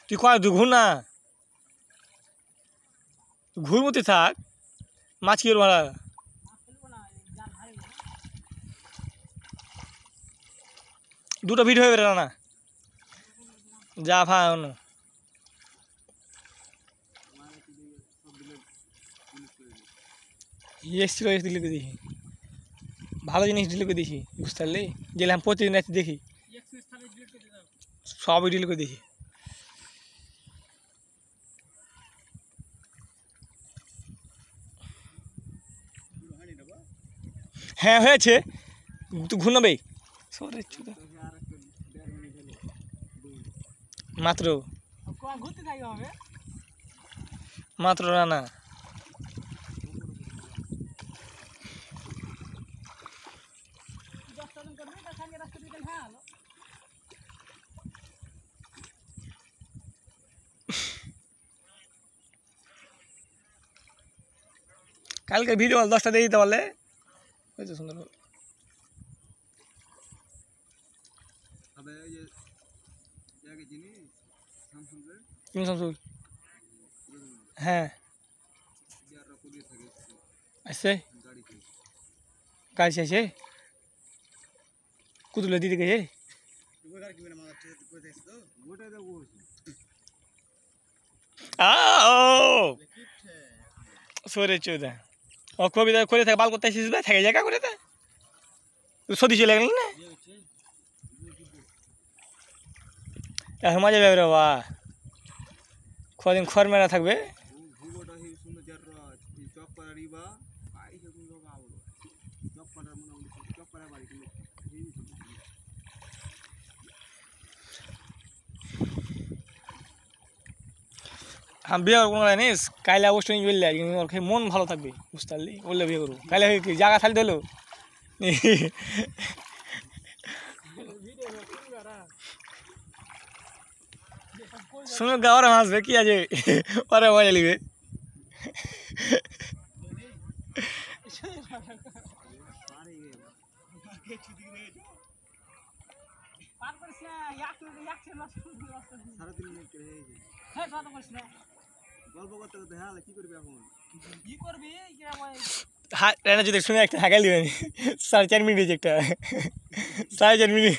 তুই কয় ঘুর না, ঘুর মতো থাক, মাছ কি ভাড়া দুটো ভিডিও হয়ে বেরো না যা ভা এসছিল দিলে দেখি ভালো জিনিস ডিলিট করে দেখি বুঝতে পারলি যেলে আমি প্রতিদিন রাতে দেখি সবই ডিলিট করে দেখি। হ্যাঁ হয়েছে তুই ঘুরনাবে মাত্র মাত্র রানা কালকে ভিডিও 10টা দিয়ে দিতে পারলে হয়েছে সুন্দর। হ্যাঁ আসছে গাড়ি আছে কুতুলে দিদি গেছে সরে চোদা ও কবিতা করে থাকে বাল করতে আসিস থাকে জায়গা করে তা সদি চলে গেল না এখন মজা যাবে রে বা কদিন খড় মেরা থাকবে আমি বিয়ে করবো কোনো জানিস কাইলে অবশ্যই বললে মন ভালো থাকবে বুঝতে পারলি বললে বিয়ে করবো কাইলে কি জায়গা খালি দিলো শুনো গা ওরা হাসবে কি আছে ওরা মজা নিবে যদি শুনে একটা হাঁকাই দিবেন 4.5 মিনিট একটা 4.5 মিনিট